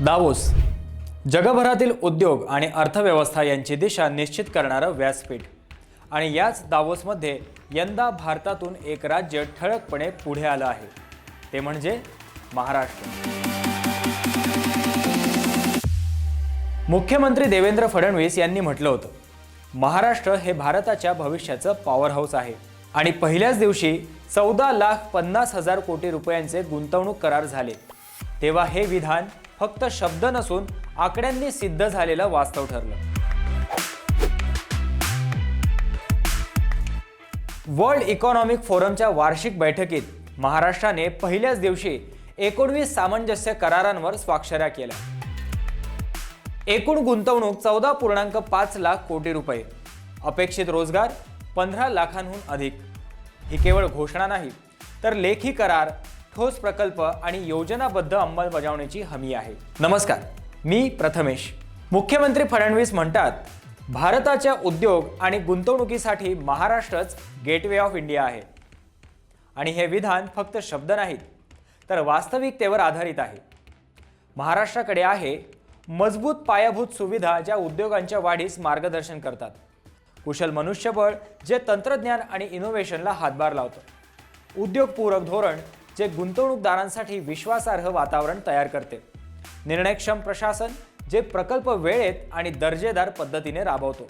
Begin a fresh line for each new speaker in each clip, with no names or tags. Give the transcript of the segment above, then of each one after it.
Davos जगभरातील उद्योग आणि अर्थव्यवस्था यांची दिशा निश्चित करणारं व्यासपीठ आणि याच दावोसमध्ये यंदा भारतातून एक राज्य ठळकपणे पुढे आलं आहे, ते म्हणजे महाराष्ट्र। मुख्यमंत्री देवेंद्र फडणवीस यांनी म्हटलं होतं, महाराष्ट्र हे भारताच्या भविष्याचं पॉवर हाऊस आहे आणि पहिल्याच दिवशी 14,50,000 कोटी रुपयांचे गुंतवणूक करार झाले, तेव्हा हे विधान फक्त शब्द नसून आकड्यांनी सिद्ध झालेलं वास्तव ठरलं। वर्ल्ड इकॉनॉमिक फोरमच्या वार्षिक बैठकीत महाराष्ट्राने पहिल्याच दिवशी 19 सामंजस्य करारांवर स्वाक्षऱ्या केल्या। एकूण गुंतवणूक 14.5 लाख कोटी रुपये, अपेक्षित रोजगार 15 लाखांहून अधिक। ही केवळ घोषणा नाही, तर लेखी करार, ठोस प्रकल्प आणि योजनाबद्ध अंमलबजावणीची हमी आहे। नमस्कार, मी प्रथमेश। मुख्यमंत्री फडणवीस म्हणतात, भारताच्या उद्योग आणि गुंतवणुकीसाठी महाराष्ट्रच गेटवे ऑफ इंडिया आहे। आणि हे विधान फक्त शब्द नाहीत, तर वास्तविकतेवर आधारित आहे। महाराष्ट्राकडे आहे मजबूत पायाभूत सुविधा ज्या उद्योगांच्या वाढीस मार्गदर्शन करतात, कुशल मनुष्यबळ जे तंत्रज्ञान आणि इनोव्हेशनला हातभार लावतं, उद्योगपूरक धोरण जे गुंतवणूकदारांसाठी विश्वासार्ह वातावरण तयार करते, निर्णयक्षम प्रशासन जे प्रकल्प वेळेत आणि दर्जेदार पद्धतीने राबवतो।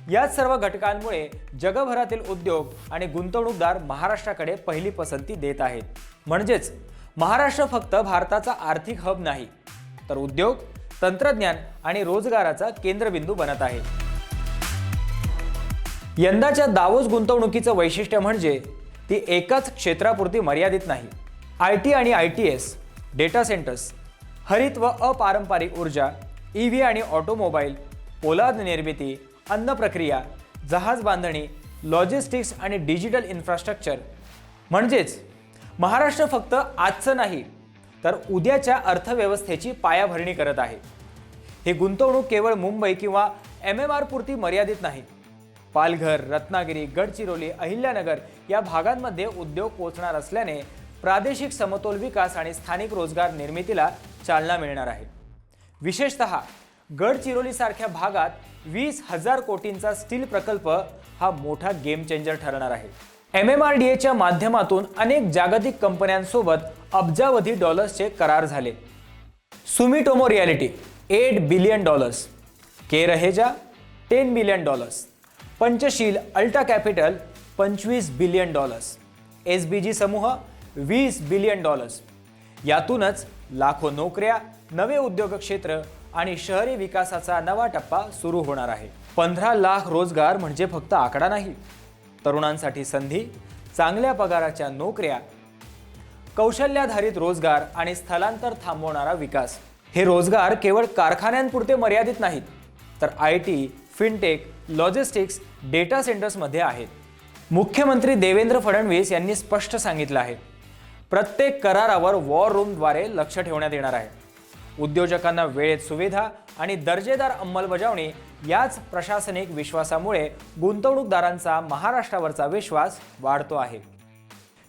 या सर्व घटकांमुळे जगभरातील उद्योग आणि गुंतवणूकदार महाराष्ट्राकडे पहिली पसंती देत आहेत। म्हणजेच महाराष्ट्र फक्त भारताचा आर्थिक हब नाही, तर उद्योग, तंत्रज्ञान आणि रोजगाराचा केंद्रबिंदू बनत आहे। यंदाच्या दावोस गुंतवणुकीचं वैशिष्ट्य म्हणजे ती एकाच क्षेत्रापुरती मर्यादित नाही। IT आणि ITS, डेटा सेंटर्स, हरित व अपारंपरिक ऊर्जा, EV आणि ऑटोमोबाईल, पोलाद निर्मिती, अन्न प्रक्रिया, जहाज बांधणी, लॉजिस्टिक्स आणि डिजिटल इन्फ्रास्ट्रक्चर, म्हणजेच महाराष्ट्र फक्त आजचं नाही, तर उद्याच्या अर्थव्यवस्थेची पायाभरणी करत आहे। ही गुंतवणूक केवळ मुंबई किंवा MMR पुरती मर्यादित नाही। पालघर, रत्नागिरी, गडचिरोली, अहिल्यानगर या भागांमध्ये उद्योग पोहोचणार असल्याने प्रादेशिक समतोल विकास आणि स्थानिक रोजगार निर्मितीला चालना मिळणार आहे। विशेषतः गडचिरोलीसारख्या भागात 20,000 कोटींचा स्टील प्रकल्प हा मोठा गेम चेंजर ठरणार आहे। MMRDAच्या माध्यमातून अनेक जागतिक कंपन्यांसोबत अब्जावधी डॉलर्सचे करार झाले। Sumitomo realty $8 billion, K Raheja $10 billion, Panchshil ultra capital $25 billion, SBG समूह $20 बिलियन। यातूनच लाखो नोकऱ्या, नवे उद्योग क्षेत्र आणि शहरी विकासाचा नवा टप्पा सुरू होणार आहे। 15 लाख रोजगार म्हणजे फक्त आकडा नाही, तरुणांसाठी संधी, चांगल्या पगाराच्या नोकऱ्या, कौशल्याधारित रोजगार आणि स्थलांतर थांबवणारा विकास। हे रोजगार केवळ कारखान्यांपुरते मर्यादित नाहीत, तर IT, फिनटेक, लॉजिस्टिक्स, डेटा सेंटर्समध्ये आहेत। मुख्यमंत्री देवेंद्र फडणवीस यांनी स्पष्ट सांगितलं आहे, प्रत्येक करारावर वॉर रूमद्वारे लक्ष ठेवण्यात येणार आहे। उद्योजकांना वेळेत सुविधा आणि दर्जेदार अंमलबजावणी याच प्रशासनिक विश्वासामुळे गुंतवणूकदारांचा महाराष्ट्रावरचा विश्वास वाढतो आहे।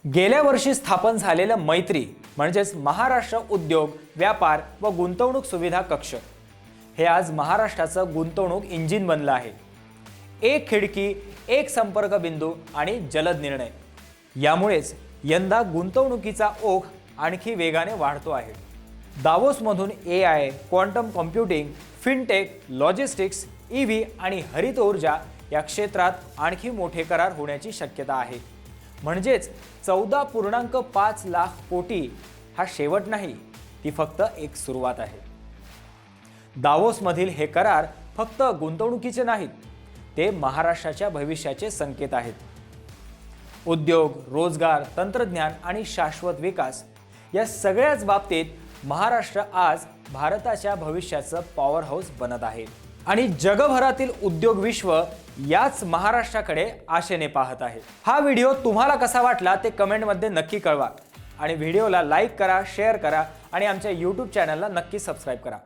गेल्या वर्षी स्थापन झालेलं मैत्री म्हणजेच महाराष्ट्र उद्योग, व्यापार व गुंतवणूक सुविधा कक्ष हे आज महाराष्ट्राचं गुंतवणूक इंजिन बनलं आहे। एक खिडकी, एक संपर्क बिंदू आणि जलद निर्णय, यामुळेच यंदा गुंतवणुकीचा ओघ आणखी वेगाने वाढतो आहे। दावोसमधून AI, quantum computing, fintech, logistics, EV आणि हरित ऊर्जा या क्षेत्रात आणखी मोठे करार होण्याची शक्यता आहे। म्हणजेच 14.5 लाख कोटी हा शेवट नाही, ती फक्त एक सुरुवात आहे। दावोसमधील हे करार फक्त गुंतवणुकीचे नाहीत, ते महाराष्ट्राच्या भविष्याचे संकेत आहेत। उद्योग, रोजगार, तंत्रज्ञान आणि शाश्वत विकास या सगळ्याच बाबतीत महाराष्ट्र आज भारताच्या भविष्याचं पॉवर हाऊस बनत आहे आणि जगभरातील उद्योग विश्व याच महाराष्ट्राकडे आशेने पाहत आहे। हा व्हिडिओ तुम्हाला कसा वाटला ते कमेंटमध्ये नक्की कळवा आणि व्हिडिओला लाईक करा, शेअर करा आणि आमच्या YouTube चॅनलला नक्की सबस्क्राईब करा।